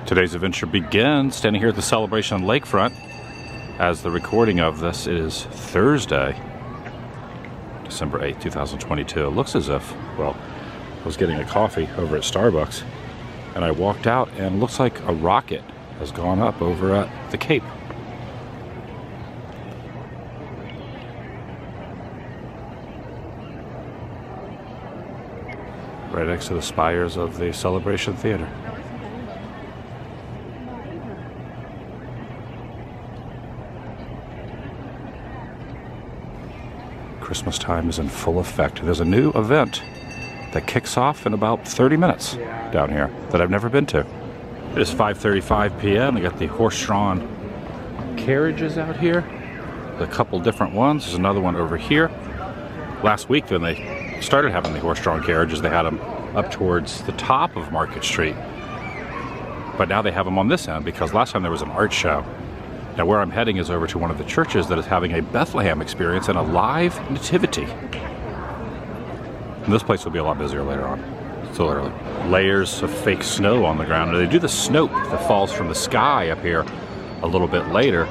Today's adventure begins standing here at the Celebration Lakefront. As the recording of this is Thursday, December 8th, 2022. It looks as if, well, I was getting a coffee over at Starbucks and I walked out and it looks like a rocket has gone up over at the Cape. Right next to the spires of the Celebration Theater. Christmas time is in full effect. There's a new event that kicks off in about 30 minutes down here that I've never been to. It is 5:35 p.m. They got the horse-drawn carriages out here. A couple different ones. There's another one over here. Last week when they started having the horse-drawn carriages, they had them up towards the top of Market Street. But now they have them on this end because last time there was an art show. Now where I'm heading is over to one of the churches that is having a Bethlehem Experience and a live Nativity. And this place will be a lot busier later on. Still early. Layers of fake snow on the ground. They do the snow that falls from the sky up here a little bit later.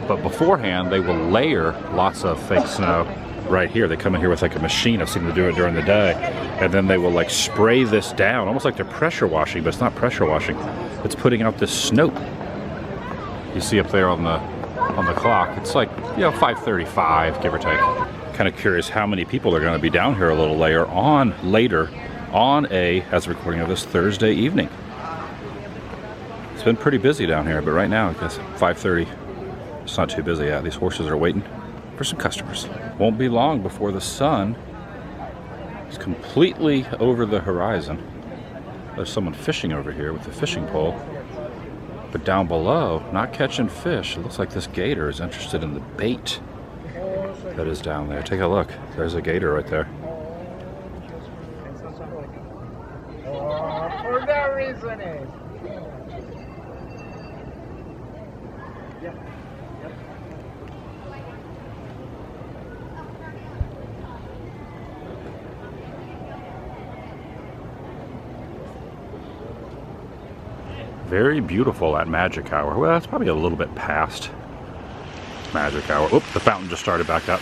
But beforehand, they will layer lots of fake snow right here. They come in here with like a machine. I've seen them do it during the day. And then they will like spray this down, almost like they're pressure washing, but it's not pressure washing. It's putting out this snow. You see up there on the clock, it's like, 5:35, give or take. Kind of curious how many people are going to be down here a little later on as a recording of this Thursday evening. It's been pretty busy down here, but right now, I guess 5:30, it's not too busy yet. These horses are waiting for some customers. Won't be long before the sun is completely over the horizon. There's someone fishing over here with a fishing pole. But down below, not catching fish, it looks like this gator is interested in the bait that is down there. Take a look. There's a gator right there. For that reason is. Very beautiful at magic hour. Well, that's probably a little bit past magic hour. Oop, the fountain just started back up.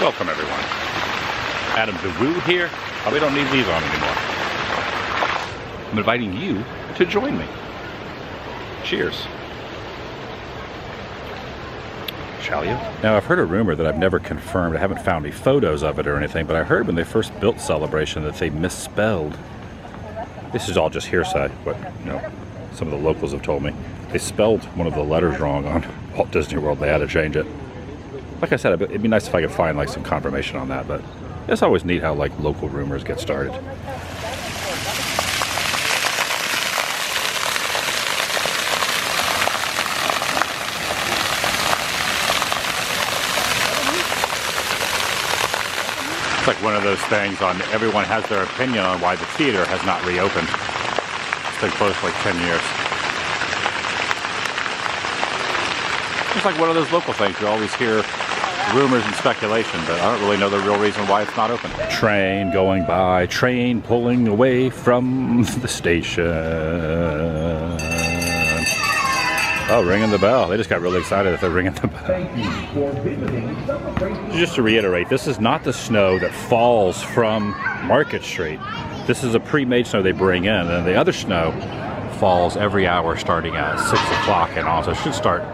Welcome everyone. TheDailyWoo here. Probably don't need these on anymore. I'm inviting you to join me. Cheers. Shall you? Now, I've heard a rumor that I've never confirmed. I haven't found any photos of it or anything, but I heard when they first built Celebration that they misspelled. This is all just hearsay, but some of the locals have told me. They spelled one of the letters wrong on Walt Disney World. They had to change it. Like I said, it'd be nice if I could find like some confirmation on that, but it's always neat how like local rumors get started. Like one of those things on everyone has their opinion on why the theater has not reopened. It's been closed for like 10 years. It's like one of those local things. You always hear rumors and speculation, but I don't really know the real reason why it's not open. Train going by, train pulling away from the station. Oh, ringing the bell. They just got really excited if they're ringing the bell. Just to reiterate, this is not the snow that falls from Market Street. This is a pre-made snow they bring in, and the other snow falls every hour starting at 6 o'clock and on. So it should start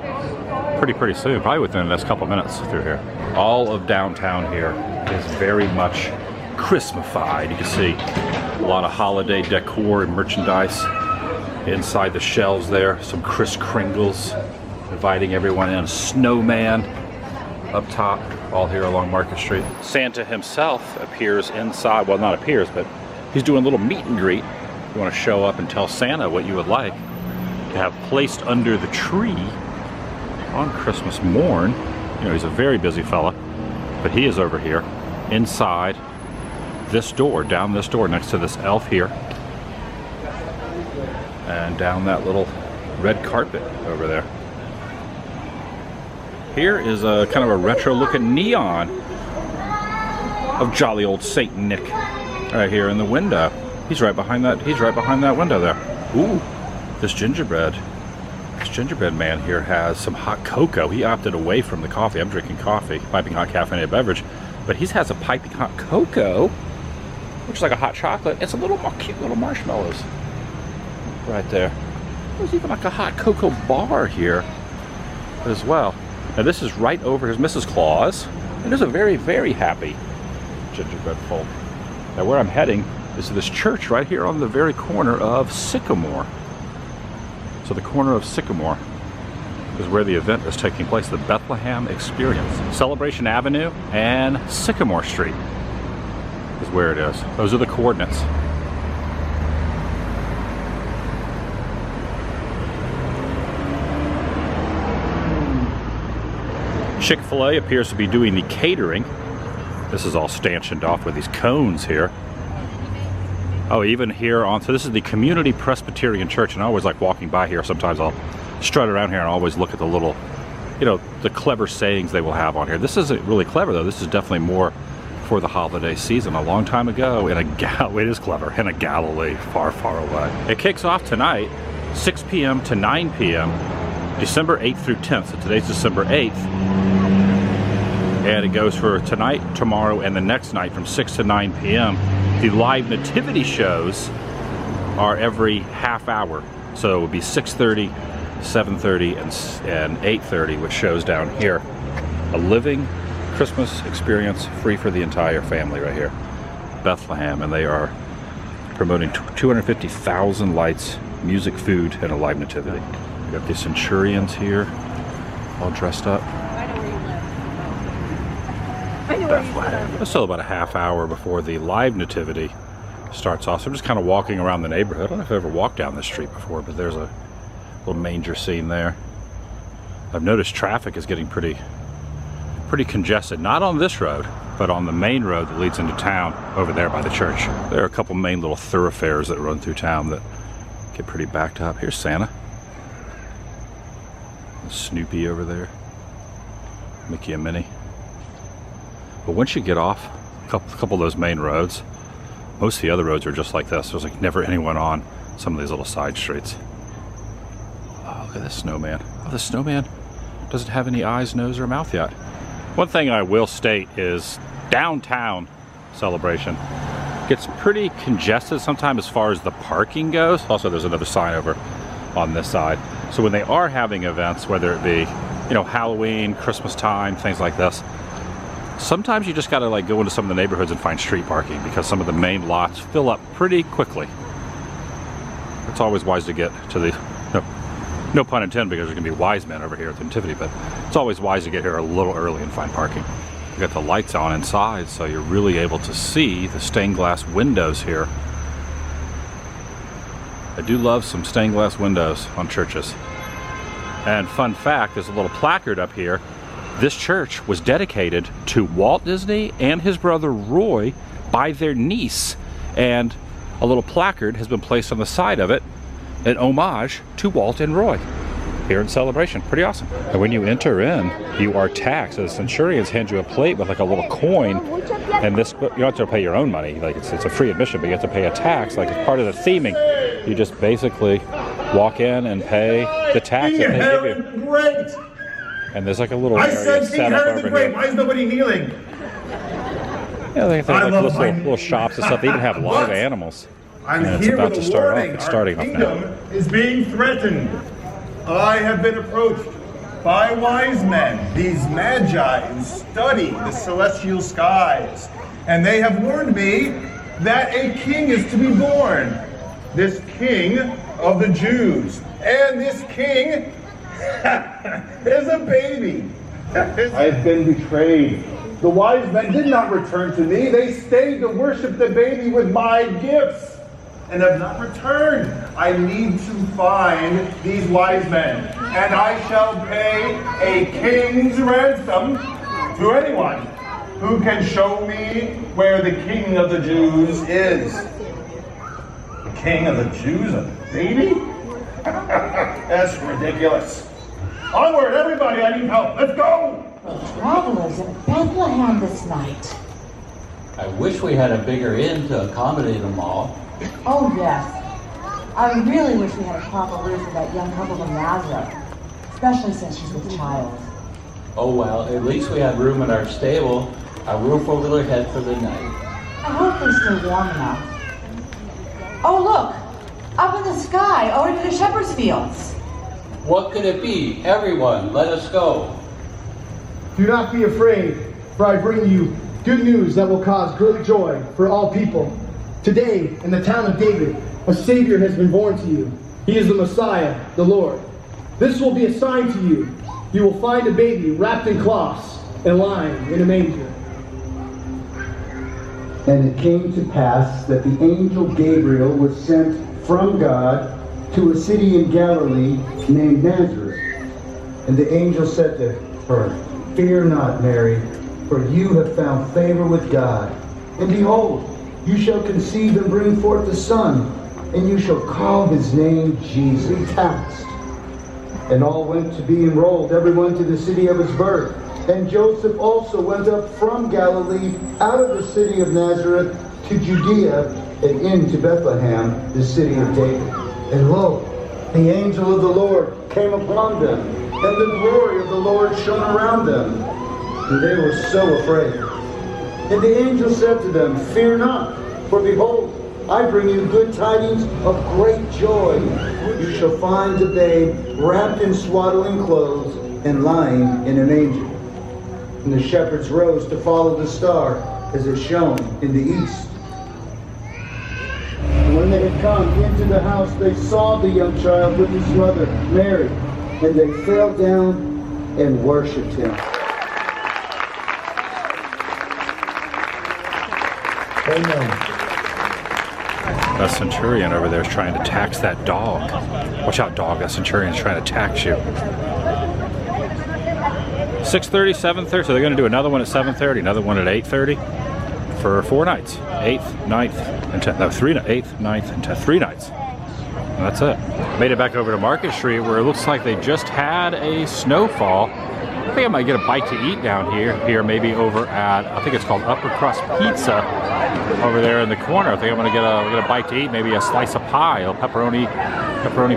pretty soon, probably within the next couple minutes through here. All of downtown here is very much Christmasified. You can see a lot of holiday decor and merchandise. Inside the shelves there, some Kris Kringles, inviting everyone in. Snowman up top, all here along Market Street. Santa himself appears inside, well not appears, but he's doing a little meet and greet. You want to show up and tell Santa what you would like to have placed under the tree on Christmas morn. He's a very busy fella, but he is over here inside this door, down this door next to this elf here. And down that little red carpet over there. Here is a kind of a retro-looking neon of jolly old Saint Nick right here in the window. He's right behind that. He's right behind that window there. Ooh, this gingerbread man here has some hot cocoa. He opted away from the coffee. I'm drinking coffee, piping hot caffeinated beverage, but he has a piping hot cocoa. Looks like a hot chocolate. It's a little cute little marshmallows right there. There's even like a hot cocoa bar here as well. Now this is right over. Here's Mrs. Claus, and there's a very, very happy gingerbread folk. Now where I'm heading is to this church right here on the very corner of Sycamore. So the corner of Sycamore is where the event is taking place, the Bethlehem Experience. Celebration Avenue and Sycamore Street is where it is. Those are the coordinates. Chick-fil-A appears to be doing the catering. This is all stanchioned off with these cones here. Oh, even here on, so this is the Community Presbyterian Church, and I always like walking by here. Sometimes I'll strut around here and always look at the little, you know, the clever sayings they will have on here. This isn't really clever though. This is definitely more for the holiday season. A long time ago it is clever, in a Galilee far, far away. It kicks off tonight, 6 p.m. to 9 p.m., December 8th through 10th. So today's December 8th. And it goes for tonight, tomorrow, and the next night from 6 to 9 p.m. The live nativity shows are every half hour. So it would be 6:30, 7:30, and 8:30, which shows down here. A living Christmas experience free for the entire family right here. Bethlehem, and they are promoting 250,000 lights, music, food, and a live nativity. We got the centurions here, all dressed up. Bethlehem. It's still about a half hour before the live nativity starts off. So I'm just kind of walking around the neighborhood. I don't know if I've ever walked down this street before, but there's a little manger scene there. I've noticed traffic is getting pretty congested. Not on this road, but on the main road that leads into town over there by the church. There are a couple main little thoroughfares that run through town that get pretty backed up. Here's Santa. Snoopy over there. Mickey and Minnie. But once you get off a couple of those main roads, most of the other roads are just like this. There's like never anyone on some of these little side streets. Oh, look at this snowman. Oh, the snowman doesn't have any eyes, nose, or mouth yet. One thing I will state is downtown Celebration gets pretty congested sometimes as far as the parking goes. Also, there's another sign over on this side. So when they are having events, whether it be, you know, Halloween, Christmas time, things like this, sometimes you just gotta like go into some of the neighborhoods and find street parking because some of the main lots fill up pretty quickly. It's always wise to get to the, no pun intended, because there's gonna be wise men over here at the Nativity, but it's always wise to get here a little early and find parking. You got the lights on inside, so you're really able to see the stained glass windows here. I do love some stained glass windows on churches. And fun fact, there's a little placard up here. This church was dedicated to Walt Disney and his brother Roy by their niece, and a little placard has been placed on the side of it, an homage to Walt and Roy here in Celebration. Pretty awesome. And when you enter in, you are taxed. So the centurions hand you a plate with like a little coin, and this, you don't have to pay your own money, like it's a free admission, but you have to pay a tax, like it's part of the theming. You just basically walk in and pay the tax that they give you. Great. And there's like a little area set up over here. Why is nobody kneeling? Yeah, they have like little shops and stuff. They even have live animals. I'm and it's here about with to a start warning. off. It's starting off now. Our kingdom is being threatened. I have been approached by wise men, these magi who study the celestial skies, and they have warned me that a king is to be born. This king of the Jews. And this king is a baby. I've been betrayed. The wise men did not return to me. They stayed to worship the baby with my gifts and have not returned. I need to find these wise men, and I shall pay a king's ransom to anyone who can show me where the king of the Jews is. The king of the Jews, a baby? That's ridiculous. Onward, everybody, I need help. Let's go! The travelers in Bethlehem this night. I wish we had a bigger inn to accommodate them all. Oh, yes. I really wish we had a proper room for that young couple from Nazareth, especially since she's with child. Oh well, at least we have room in our stable, a roof over their head for the night. I hope they're still warm enough. Oh, look! Up in the sky, over to the shepherd's fields. What could it be? Everyone, let us go. Do not be afraid, for I bring you good news that will cause great joy for all people. Today, in the town of David, a Savior has been born to you. He is the Messiah, the Lord. This will be a sign to you. You will find a baby wrapped in cloths and lying in a manger. And it came to pass that the angel Gabriel was sent from God to a city in Galilee named Nazareth. And the angel said to her, "Fear not, Mary, for you have found favor with God. And behold, you shall conceive and bring forth a son, and you shall call his name Jesus." And all went to be enrolled, everyone to the city of his birth. And Joseph also went up from Galilee out of the city of Nazareth to Judea and into Bethlehem, the city of David. And lo, the angel of the Lord came upon them, and the glory of the Lord shone around them. And they were so afraid. And the angel said to them, "Fear not, for behold, I bring you good tidings of great joy. You shall find the babe wrapped in swaddling clothes and lying in a manger." And the shepherds rose to follow the star as it shone in the east. And when they had come into the house, they saw the young child with his mother, Mary, and they fell down and worshipped him. Amen. That centurion over there is trying to tax that dog. Watch out, dog. That centurion's trying to tax you. 6:30, 7:30. So they're going to do another one at 7:30, another one at 8:30 for 4 nights. 8th, 9th, and 10th. No, 8th, 9th, and 10th. 3 nights. And that's it. Made it back over to Market Street where it looks like they just had a snowfall. I think I might get a bite to eat down here maybe over at, I think it's called Upper Crust Pizza over there in the corner. I think I'm gonna get a bite to eat, maybe a slice of pie, a pepperoni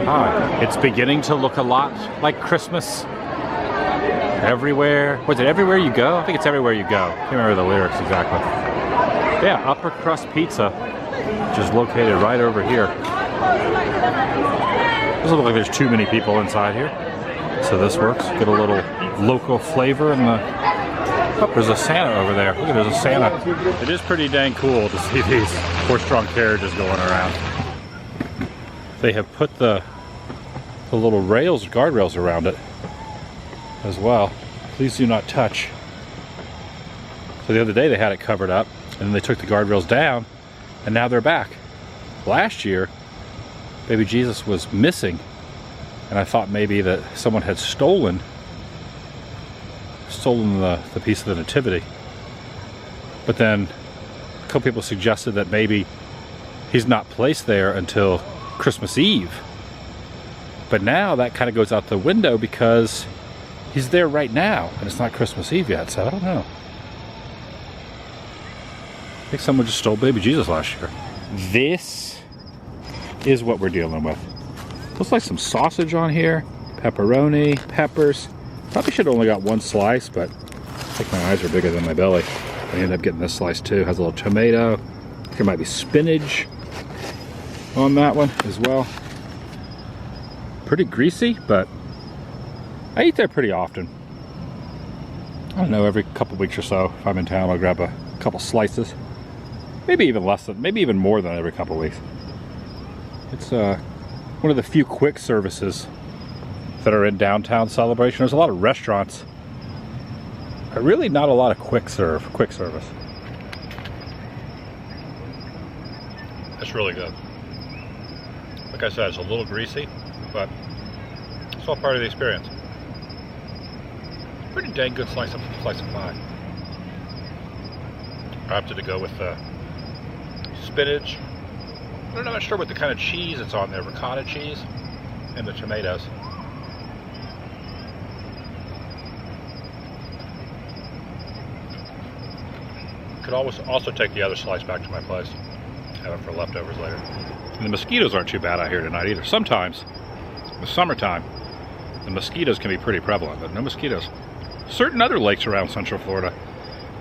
pie. It's beginning to look a lot like Christmas everywhere. Was it everywhere you go? I think it's everywhere you go. Can't remember the lyrics exactly. Yeah, Upper Crust Pizza, which is located right over here. Doesn't look like there's too many people inside here, so this works. Get a little local flavor in the... Oh, there's a Santa over there. Look, there's a Santa. It is pretty dang cool to see these horse-drawn carriages going around. They have put the little rails, guardrails around it as well. Please do not touch. So the other day they had it covered up, and then they took the guardrails down, and now they're back. Last year, baby Jesus was missing, and I thought maybe that someone had stolen the piece of the Nativity. But then a couple people suggested that maybe he's not placed there until Christmas Eve. But now that kind of goes out the window because he's there right now and it's not Christmas Eve yet, so I don't know. I think someone just stole baby Jesus last year. This is what we're dealing with. Looks like some sausage on here, pepperoni, peppers. Probably should have only got 1 slice, but I think my eyes are bigger than my belly. I ended up getting this slice too. Has a little tomato. I think there might be spinach on that one as well. Pretty greasy, but I eat there pretty often. I don't know, every couple weeks or so, if I'm in town, I'll grab a couple slices. Maybe even less than, maybe even more than every couple weeks. It's one of the few quick services that are in downtown Celebration. There's a lot of restaurants, but really not a lot of quick service. That's really good. Like I said, it's a little greasy, but it's all part of the experience. Pretty dang good slice of pie. I opted to go with spinach. I'm not sure what the kind of cheese it's on there, ricotta cheese, and the tomatoes. could always also take the other slice back to my place. Have it for leftovers later. And the mosquitoes aren't too bad out here tonight either. Sometimes, in the summertime, the mosquitoes can be pretty prevalent, but no mosquitoes. Certain other lakes around Central Florida,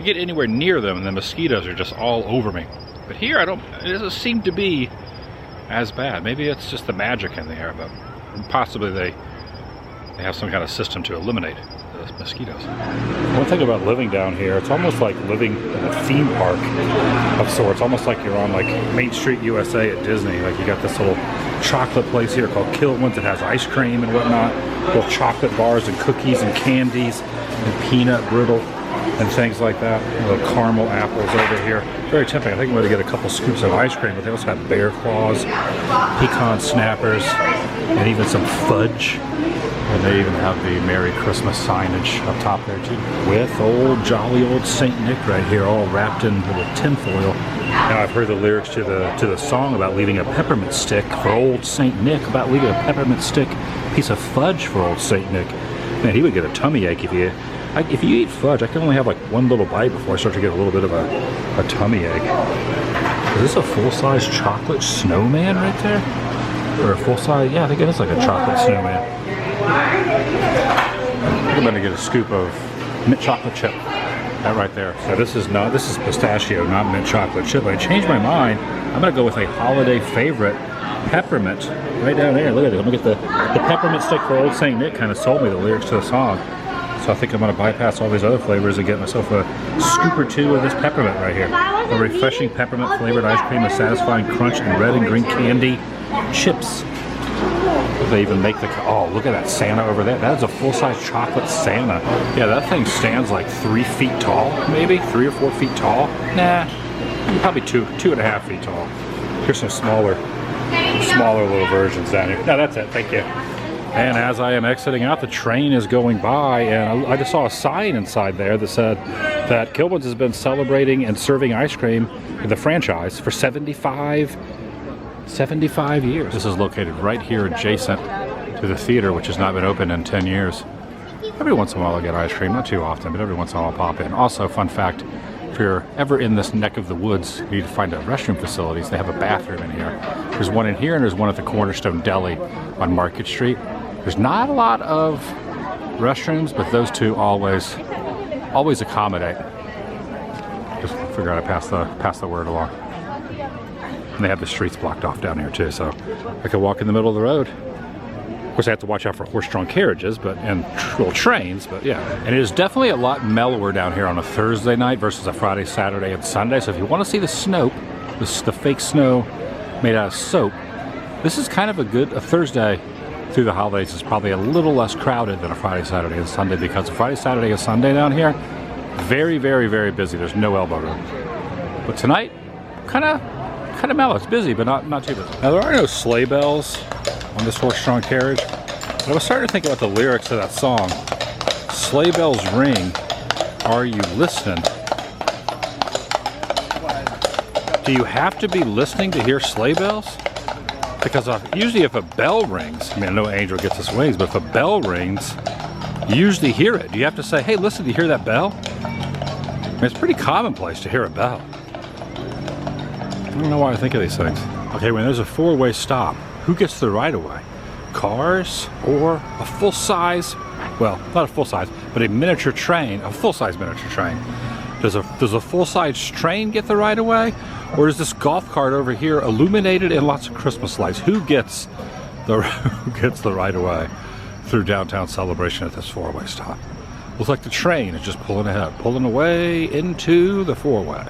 you get anywhere near them and the mosquitoes are just all over me. But here, it doesn't seem to be as bad. Maybe it's just the magic in the air, but possibly they have some kind of system to eliminate the mosquitoes. One thing about living down here, it's almost like living in a theme park of sorts. Almost like you're on like Main Street USA at Disney. Like you got this little chocolate place here called Kilwins that has ice cream and whatnot. Little chocolate bars and cookies and candies and peanut brittle and things like that. Little caramel apples over here. Very tempting. I think I'm going to get a couple scoops of ice cream, but they also have bear claws, pecan snappers, and even some fudge. And they even have the Merry Christmas signage up top there too. With old jolly old Saint Nick right here, all wrapped in little tinfoil. Now I've heard the lyrics to the song about leaving a peppermint stick for old Saint Nick, about leaving a peppermint stick, piece of fudge for old Saint Nick. Man, he would get a tummy ache if you eat fudge. I can only have like one little bite before I start to get a little bit of a tummy ache. Is this a full-size chocolate snowman right there? Or a full-size? Yeah, I think it is like a chocolate snowman. I'm gonna get a scoop of mint chocolate chip. That right there. So this is pistachio, not mint chocolate chip. I changed my mind. I'm gonna go with a holiday favorite, peppermint. Right down there. Look at it. I'm gonna get the peppermint stick for old Saint Nick. Kind of sold me the lyrics to the song. So I think I'm gonna bypass all these other flavors and get myself a scoop or two of this peppermint right here. A refreshing peppermint flavored ice cream with satisfying crunch and red and green candy chips. They even make oh, look at that Santa over there. That is a full-size chocolate Santa. Yeah, that thing stands like 3 feet tall, maybe 3 or 4 feet tall. Nah, probably 2.5 feet tall. Here's some smaller little versions down here. No, that's it. Thank you. And as I am exiting out, the train is going by, and I just saw a sign inside there that said that Kilwins has been celebrating and serving ice cream in the franchise for 75 years. This is located right here adjacent to the theater, which has not been open in 10 years. Every once in a while I'll get ice cream, not too often, but every once in a while I'll pop in. Also, fun fact, if you're ever in this neck of the woods, you need to find a restroom facilities. They have a bathroom in here. There's one in here and there's one at the Cornerstone Deli on Market Street. There's not a lot of restrooms, but those two always accommodate. Just figure out how to pass the word along. And they have the streets blocked off down here too, so I could walk in the middle of the road. Of course, I have to watch out for horse-drawn carriages, and trains, but yeah. And it is definitely a lot mellower down here on a Thursday night versus a Friday, Saturday, and Sunday. So if you want to see the snow, the fake snow made out of soap, this is kind of a Thursday through the holidays is probably a little less crowded than a Friday, Saturday, and Sunday, because Friday, Saturday, and Sunday down here, very, very, very busy. There's no elbow room. But tonight, kind of mellow. It's busy, but not too busy. Now, there are no sleigh bells on this horse-drawn carriage, but I was starting to think about the lyrics to that song. Sleigh bells ring, are you listening? Do you have to be listening to hear sleigh bells? Because usually if a bell rings, I mean, I know Angel gets his wings, but if a bell rings, you usually hear it. Do you have to say, hey, listen, do you hear that bell? I mean, it's pretty commonplace to hear a bell. I don't know why I think of these things. Okay, when there's a four-way stop, who gets the right-of-way? Cars or a full-size, well, not a full-size, but a miniature train, a full-size miniature train. Does a full-size train get the right-of-way? Or is this golf cart over here illuminated and lots of Christmas lights? Who gets the right-of-way through downtown Celebration at this four-way stop? Looks like the train is just pulling ahead, pulling away into the four-way.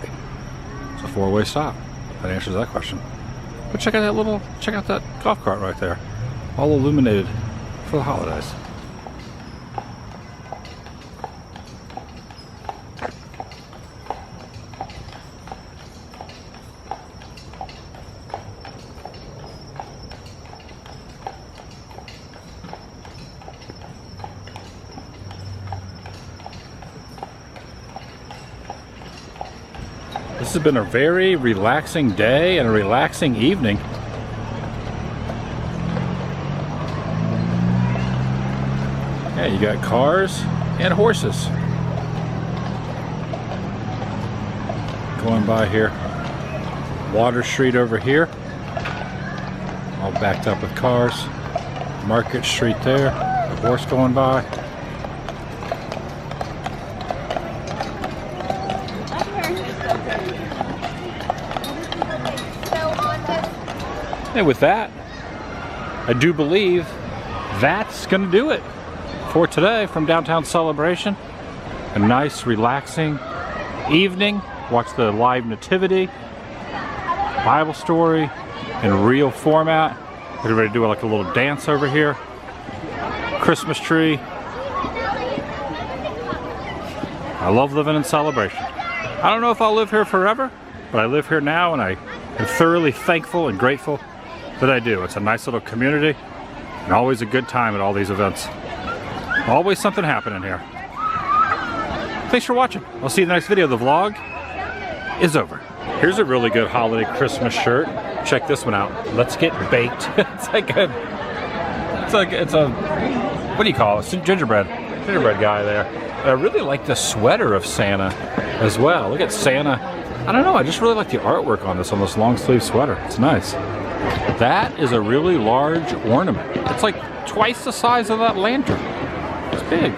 It's a four-way stop. That answers that question. But check out that golf cart right there, all illuminated for the holidays. This has been a very relaxing day and a relaxing evening. Yeah, you got cars and horses. going by here. Water Street over here. All backed up with cars. Market Street there. A horse going by. And with that, I do believe that's gonna do it for today from Downtown Celebration. A nice, relaxing evening. Watch the live nativity, Bible story in real format. We're ready to do like a little dance over here. Christmas tree. I love living in Celebration. I don't know if I'll live here forever, but I live here now and I am thoroughly thankful and grateful that I do. It's a nice little community and always a good time at all these events. Always something happening here. Thanks for watching. I'll see you in the next video. The vlog is over. Here's a really good holiday Christmas shirt. Check this one out. Let's get baked. It's a, what do you call it? Gingerbread guy there. And I really like the sweater of Santa as well. Look at Santa. I don't know, I just really like the artwork on this long sleeve sweater. It's nice. That is a really large ornament. It's like twice the size of that lantern. It's big.